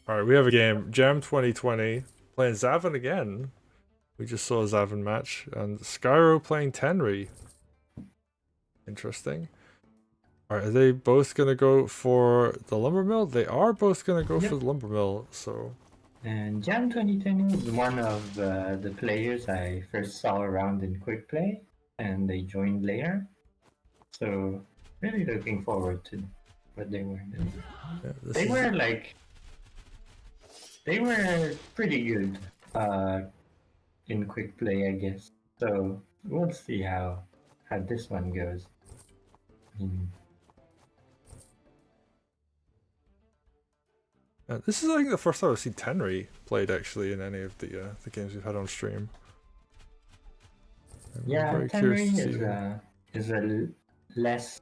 Alright, we have a game. Jam2020 playing Zawan again. We just saw a Zawan match. And Skyro playing Tenri. Interesting. Alright, are they both gonna go for the lumber mill? They are both gonna go for the lumber mill, so. And Jam2020 is one of the players I first saw around in Quick Play, and they joined later. So, really looking forward to what they were doing. Yeah, they were pretty good in Quick Play, I guess. So, we'll see how this one goes. This is, I think, the first time I've seen Tenri played actually in any of the games we've had on stream. Yeah, Tenri is a less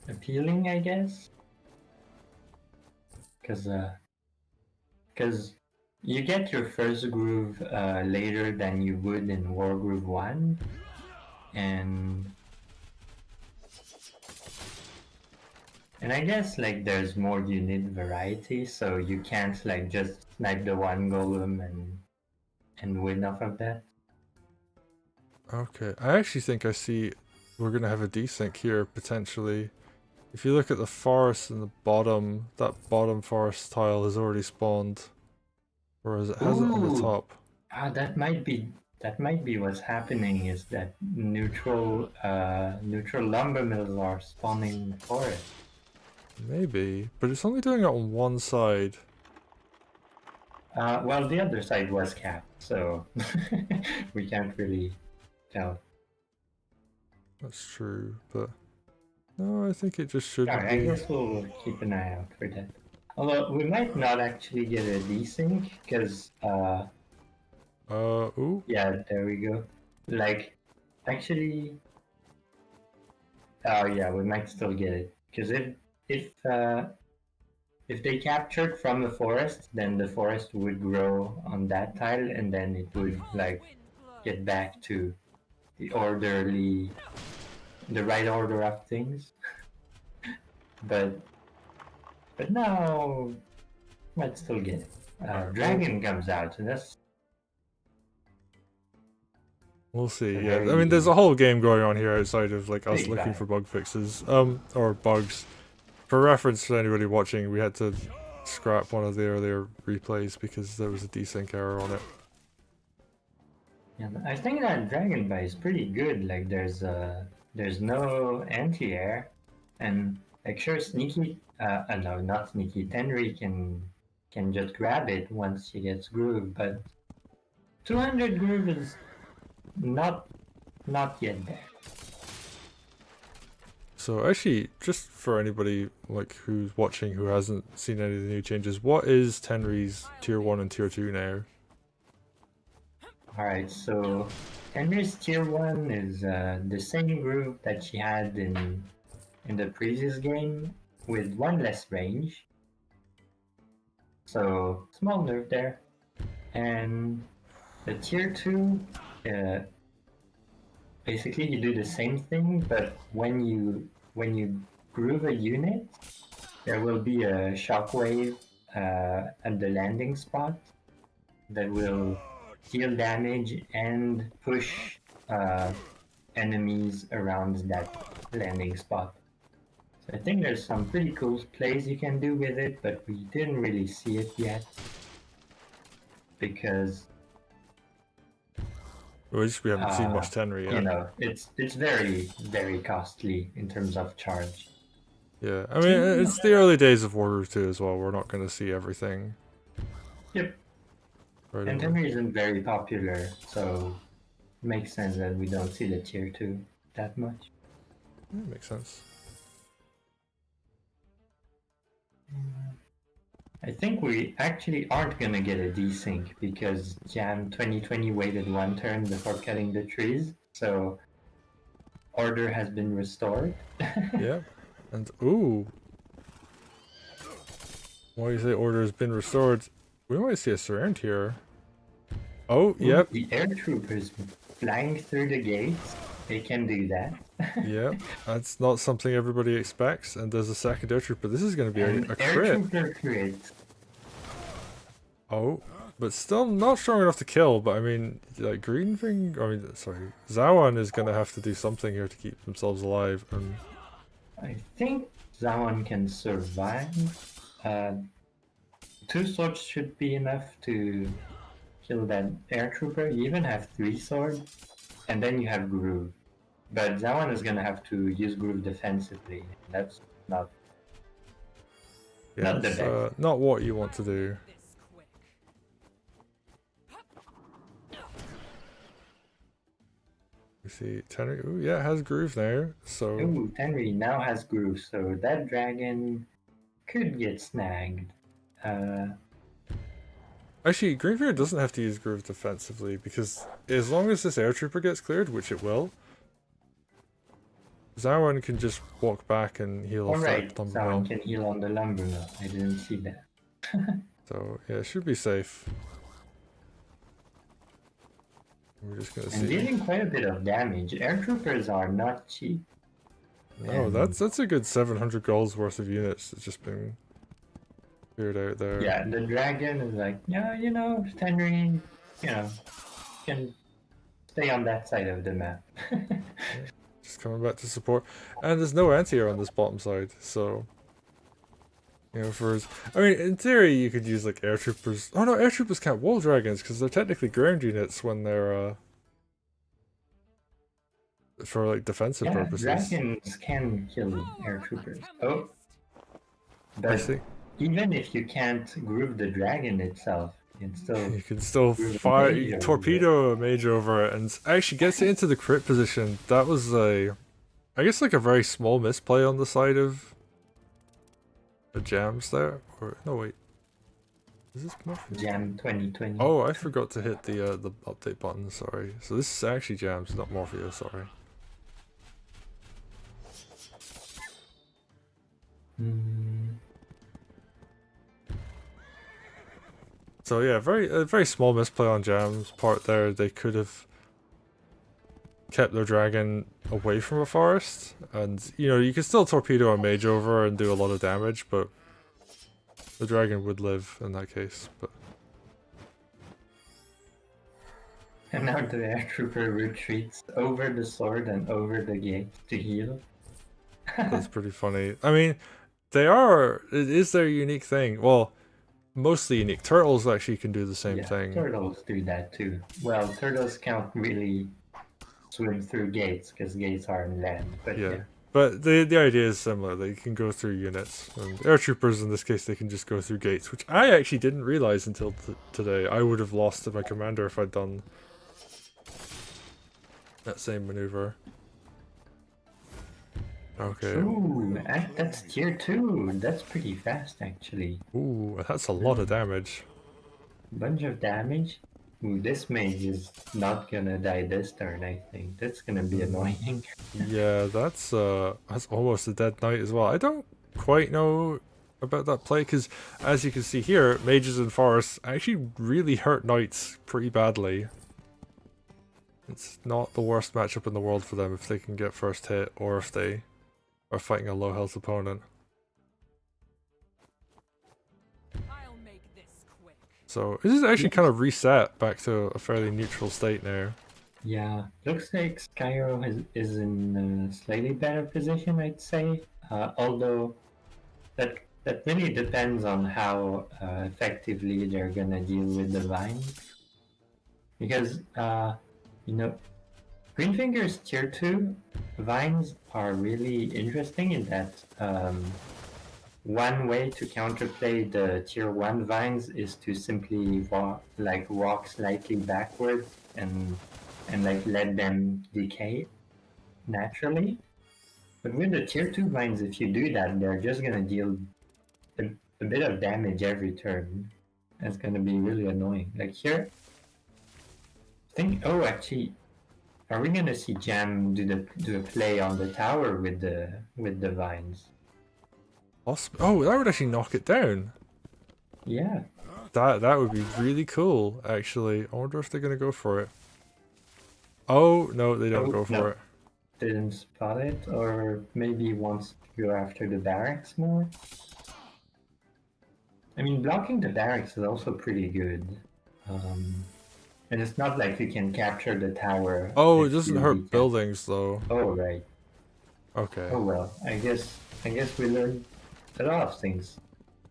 appealing, I guess, because you get your first groove later than you would in Wargroove 1, and I guess like there's more unit variety, so you can't like just snipe the one golem and win off of that. Okay, I actually think I see we're gonna have a desync here potentially. If you look at the forest in the bottom, that bottom forest tile has already spawned, whereas it hasn't on the top. Ah, that might be what's happening. Is that neutral lumber mills are spawning in the forest? Maybe, but it's only doing it on one side. Well, the other side was capped, so we can't really tell. That's true, but no, I think it just shouldn't be. I guess we'll keep an eye out for that. Although we might not actually get a desync, because ooh. Yeah, there we go. Like, actually, oh yeah, we might still get it, because if they captured from the forest, then the forest would grow on that tile, and then it would like get back to the right order of things. but now might still get it. Dragon comes out, and that's. We'll see. Yeah, I mean, there's a whole game going on here outside of like us looking for bug fixes, or bugs. For reference to anybody watching, we had to scrap one of the earlier replays because there was a desync error on it. Yeah, I think that Dragon Bite is pretty good. Like, there's no anti-air, and like sure, sneaky. No, not sneaky. Tenri can just grab it once she gets groove, but 200 groove is not yet there. So actually, just for anybody like who's watching who hasn't seen any of the new changes, what is Tenri's tier 1 and tier 2 now? Alright, so Tenri's tier 1 is the same groove that she had in the previous game with one less range. So small nerf there. And the tier 2, basically you do the same thing, but when you groove a unit, there will be a shockwave at the landing spot that will deal damage and push enemies around that landing spot. So I think there's some pretty cool plays you can do with it, but we didn't really see it yet because we haven't seen much Tenri yet. You know, it's very, very costly in terms of charge. Yeah, I mean, it's the early days of Wargroove 2 as well. We're not going to see everything. Yep. Right, and Tenri isn't very popular, so it makes sense that we don't see the tier 2 that much. Yeah, makes sense. I think we actually aren't gonna get a desync because Jam2020 waited one turn before cutting the trees, so order has been restored. Yeah, and ooh, why do you say order has been restored? We might see a surround here. Oh, yep. The air troopers flying through the gates, they can do that. Yeah, that's not something everybody expects. And there's a second air trooper. This is going to be a Air crit. trooper crit. Oh, but still not strong enough to kill. But I mean, like Green Thing. I mean, sorry, Zawan is going to have to do something here to keep themselves alive. And I think Zawan can survive. Two swords should be enough to kill that air trooper. You even have three swords, and then you have Groove. But Zawan is gonna have to use Groove defensively. That's not yeah, not the it's best. not what you want to do. We see Tenri. Ooh, yeah, it has groove there. So Ooh, Tenri now has Groove, so that dragon could get snagged. actually, Greenfield doesn't have to use groove defensively because as long as this air trooper gets cleared, which it will, Zawan can just walk back and heal off Alright, that lumber Zawan mill. can heal on the lumber mill. I didn't see that. So yeah, it should be safe. We're just gonna And see. dealing quite a bit of damage. Air troopers are not cheap. Oh, that's a good 700 goals worth of units that's just been cleared out there. Yeah, the dragon is like, yeah, you know, Tenri, you know, can stay on that side of the map. Just coming back to support, and there's no anti-air on this bottom side, so you know, I mean, in theory, you could use like air troopers. Oh no, air troopers can't wall dragons because they're technically ground units when they're for like defensive Yeah, purposes. dragons can kill air troopers. Oh, I but see. even if you can't groove the dragon itself, you can still You can still groove a fire, mage over it. torpedo a mage over it, and actually gets it into the crit position. That was I guess like a very small misplay on the side of the jams there. Or no, wait, is this come off? Jam2020. Oh, I forgot to hit the update button. Sorry. So this is actually jams, not Morpheus. Sorry. Hmm. So yeah, a very small misplay on Jam's part there. They could have kept their dragon away from a forest, and you know you can still torpedo a mage over and do a lot of damage, but the dragon would live in that case. But And now the air trooper retreats over the sword and over the gate to heal. that's pretty funny. I mean, it is their unique thing. Well, mostly unique. Turtles actually can do the same Yeah, thing. turtles do that too. Well, turtles can't really swim through gates because gates are in land. But Yeah. yeah. But the idea is similar. They can go through units. And air troopers, in this case, they can just go through gates, which I actually didn't realize until today. I would have lost to my commander if I'd done that same maneuver. Okay. Ooh, that's tier 2. That's pretty fast actually. Ooh, that's a lot of damage. Bunch of damage. Ooh, this mage is not gonna die this turn, I think. That's gonna be annoying. Yeah, that's almost a dead knight as well. I don't quite know about that play because, as you can see here, mages and forests actually really hurt knights pretty badly. It's not the worst matchup in the world for them if they can get first hit or if they are fighting a low health opponent. I'll make this quick. So this is actually kind of reset back to a fairly neutral state now. Yeah, looks like Skyro is in a slightly better position, I'd say. Although that really depends on how effectively they're gonna deal with the vine. Because you know, Greenfinger's tier 2 vines are really interesting in that one way to counterplay the tier 1 vines is to simply walk slightly backwards and like let them decay naturally. But with the tier 2 vines, if you do that, they're just gonna deal a bit of damage every turn. That's gonna be really annoying. Like here, oh actually, are we gonna see Jam do a play on the tower with the vines? Oh, that would actually knock it down. Yeah. That would be really cool, actually. I wonder if they're gonna go for it. Oh no, they don't Oh, go for no. it. didn't spot it, or maybe wants to go after the barracks more. I mean, blocking the barracks is also pretty good. And it's not like you can capture the tower. Oh, it if doesn't you hurt decap- buildings though. Oh, right. Okay. Oh well, I guess we learned a lot of things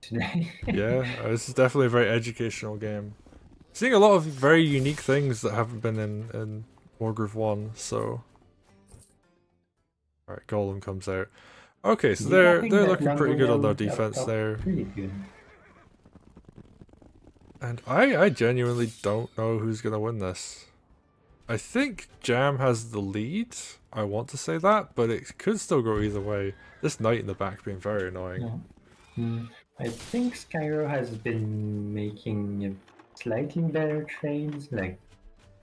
today. Yeah, this is definitely a very educational game. Seeing a lot of very unique things that haven't been in Wargroove 1, so... Alright, Golem comes out. Okay, so Yeah, I they're think they're that looking pretty good on their Lumbermill up defense top, there. pretty good. And I genuinely don't know who's gonna win this. I think Jam has the lead. I want to say that, but it could still go either way. This knight in the back being very annoying. Yeah. I think Skyro has been making slightly better trades. Like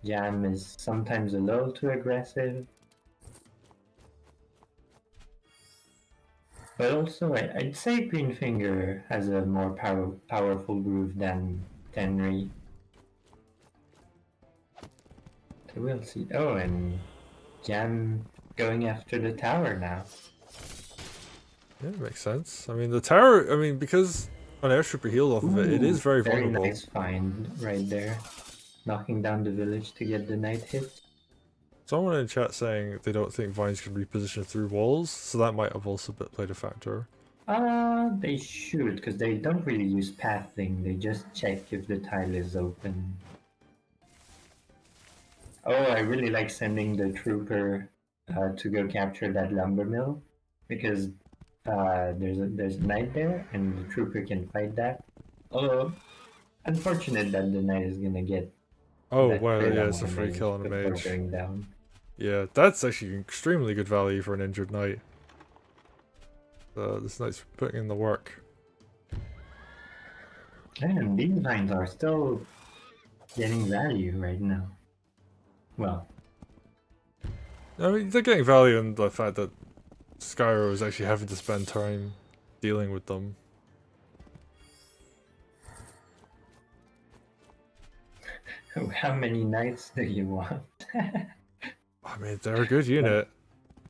Jam is sometimes a little too aggressive. But also, I'd say Greenfinger has a more powerful groove than Tenri. So we'll see. Oh, and Jam going after the tower now. Yeah, makes sense. I mean, the tower, I mean, because an airstripper healed off of it, it is very vulnerable. Very nice find right there. Knocking down the village to get the night hit. Someone in chat saying they don't think vines can reposition through walls, so that might have also played a factor. They should, because they don't really use pathing. They just check if the tile is open. Oh, I really like sending the trooper to go capture that lumber mill, because there's a knight there, and the trooper can fight that. Oh, unfortunate that the knight is gonna get. Oh, that wow, crit yeah, on it's a one free mage kill on a before mage. going down. Yeah, that's actually extremely good value for an injured knight. This knight's putting in the work. And these vines are still getting value right now. Well, I mean, they're getting value in the fact that Skyro is actually having to spend time dealing with them. how many knights do you want? I mean, they're a good unit.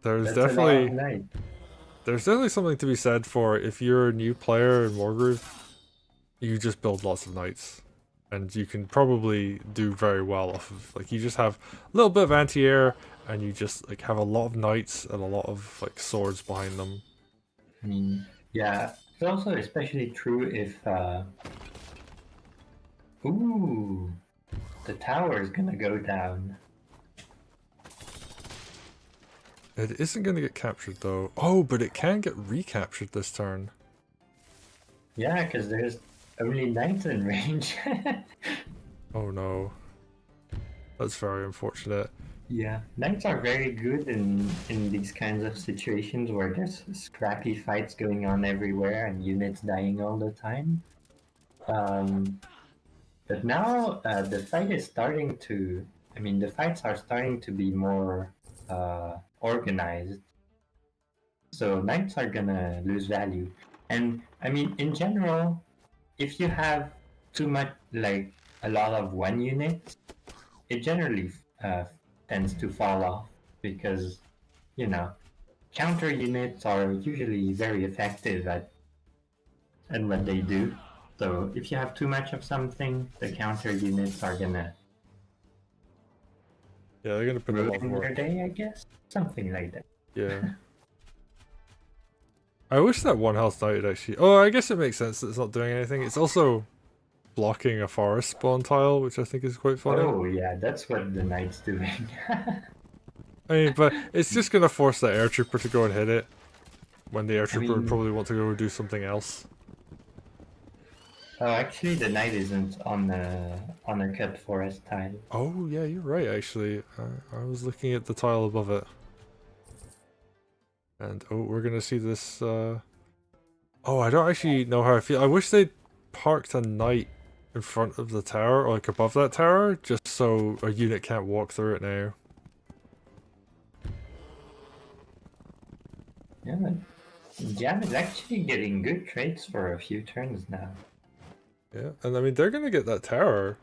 There's That's a lot of definitely knights. there's definitely something to be said for if you're a new player in Wargroove, you just build lots of knights. And you can probably do very well off of, like, you just have a little bit of anti-air, and you just, like, have a lot of knights and a lot of, like, swords behind them. I mean, yeah, it's also especially true if, ooh, the tower is gonna go down. It isn't going to get captured, though. Oh, but it can get recaptured this turn. Yeah, because there's only knights in range. Oh, no. That's very unfortunate. Yeah, knights are very good in these kinds of situations where there's scrappy fights going on everywhere and units dying all the time. But now the fight is starting to. I mean, the fights are starting to be more organized. So knights are gonna lose value. And I mean, in general, if you have too much, like a lot of one unit, it generally tends to fall off because, you know, counter units are usually very effective at what they do. So if you have too much of something, the counter units are gonna Yeah, they're going to put a lot of ruin their work. day, I guess. Something like that. Yeah. I wish that one health knight actually... Oh, I guess it makes sense that it's not doing anything. It's also blocking a forest spawn tile, which I think is quite funny. Oh yeah, that's what the knight's doing. I mean, but it's just going to force that air trooper to go and hit it, when the air trooper would probably want to go do something else. Oh, actually, the knight isn't on the cut forest tile. Oh, yeah, you're right, actually. I was looking at the tile above it. And, oh, we're going to see this, Oh, I don't actually know how I feel. I wish they'd parked a knight in front of the tower, or like above that tower, just so a unit can't walk through it now. Yeah, but Jam is actually getting good trades for a few turns now. Yeah, and I mean, they're going to get that tower.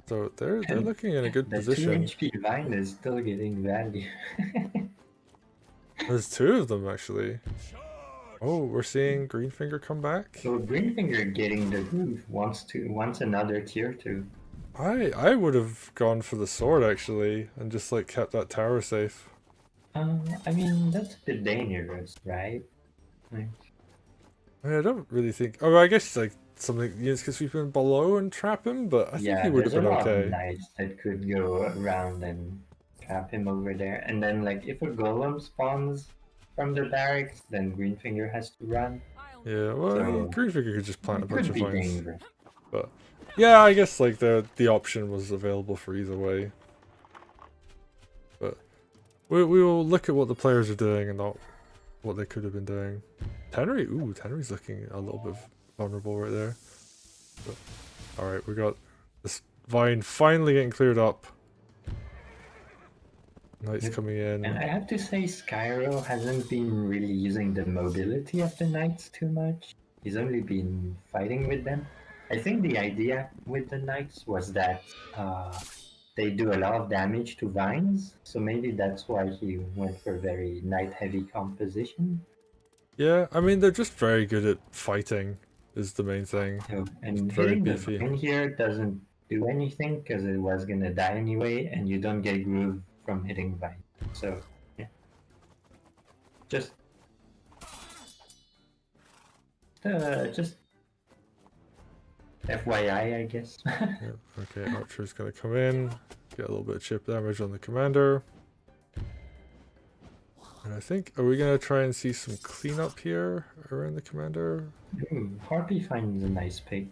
So they're looking in a good The 2 position. HP Vine is still getting value. There's 2 of them actually. Oh, we're seeing Greenfinger come back. So Greenfinger getting the groove wants another tier 2. I would have gone for the sword actually, and just like kept that tower safe. I mean that's a bit dangerous, right? Like, I mean, I don't really think. Oh, I guess like something units could sweep in below and trap him, but I think he yeah, would have there's a been lot of okay. knights that could go around and trap him over there. And then like if a golem spawns from the barracks, then Greenfinger has to run. I'll Yeah, well, I mean, So Greenfinger could just plant a it bunch could of be vines, dangerous. but yeah, I guess like the option was available for either way. But we will look at what the players are doing and not what they could have been doing. Tenri, ooh, Tenri's looking a little bit vulnerable right there. But, all right, we got this vine finally getting cleared up. Knights coming in. And I have to say, Skyro hasn't been really using the mobility of the knights too much. He's only been fighting with them. I think the idea with the knights was that they do a lot of damage to vines, so maybe that's why he went for very knight-heavy composition. Yeah, I mean, they're just very good at fighting, is the main thing. So, and Very hitting the beefy. vine here doesn't do anything because it was gonna die anyway, and you don't get groove from hitting vine. So, yeah. Just FYI, I guess. Yep, okay, Archer's gonna come in, get a little bit of chip damage on the commander. And I think, are we gonna try and see some cleanup here around the commander? Harpy finds a nice pick.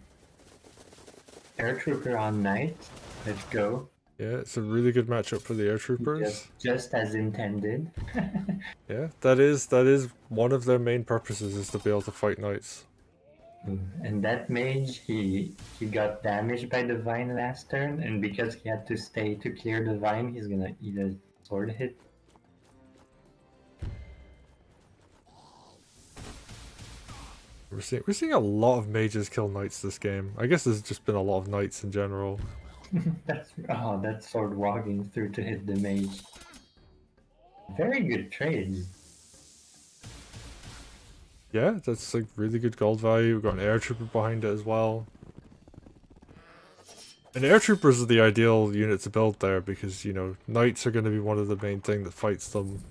Air Trooper on Knight. Let's go. Yeah, it's a really good matchup for the air troopers. Just as intended. Yeah, that is one of their main purposes, is to be able to fight knights. And that mage, he got damaged by the vine last turn, and because he had to stay to clear the vine, he's gonna eat a sword hit. We're seeing a lot of mages kill knights this game. I guess there's just been a lot of knights in general. That sword walking through to hit the mage. Very good trade. Yeah, that's like really good gold value. We've got an air trooper behind it as well. And air troopers are the ideal unit to build there because, you know, knights are going to be one of the main thing that fights them.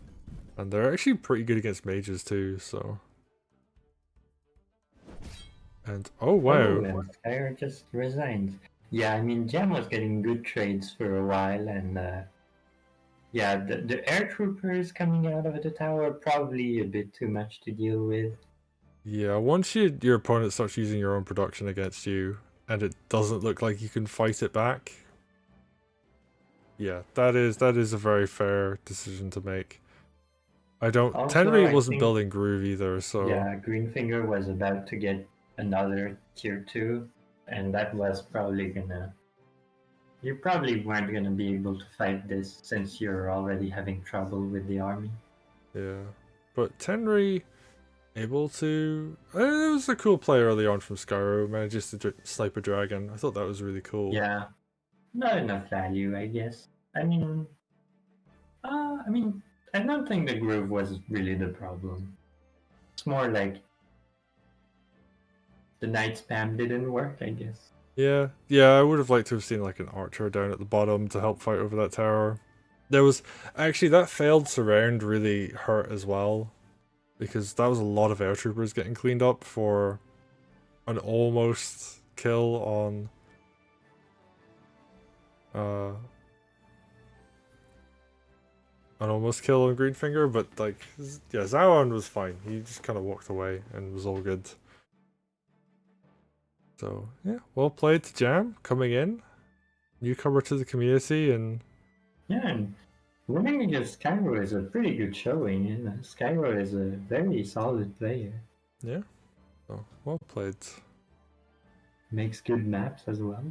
And they're actually pretty good against mages too, so. And, oh wow. Oh, and Skyro just resigned. Yeah, I mean, Jam was getting good trades for a while, and yeah, the air troopers coming out of the tower are probably a bit too much to deal with. Yeah, once your opponent starts using your own production against you, and it doesn't look like you can fight it back. Yeah, that is a very fair decision to make. Tenri wasn't building groove either, so yeah, Greenfinger was about to get another tier 2, and that was probably gonna. You probably weren't gonna be able to fight this since you're already having trouble with the army. yeah. But Tenri able to. It was a cool play early on from Skyro, manages to snipe a dragon. I thought that was really cool. Yeah, not enough value, I guess. I mean, I don't think the groove was really the problem. It's more like the night spam didn't work, I guess. Yeah, I would have liked to have seen like an archer down at the bottom to help fight over that tower. There was actually that failed surround really hurt as well, because that was a lot of air troopers getting cleaned up for an almost kill on Greenfinger, but like, yeah, Zawan was fine. He just kind of walked away and was all good. So yeah, well played to Jam coming in, newcomer to the community, and yeah, and winning against Skyro is a pretty good showing. You know? Skyro is a very solid player. yeah, so well played. Makes good maps as well.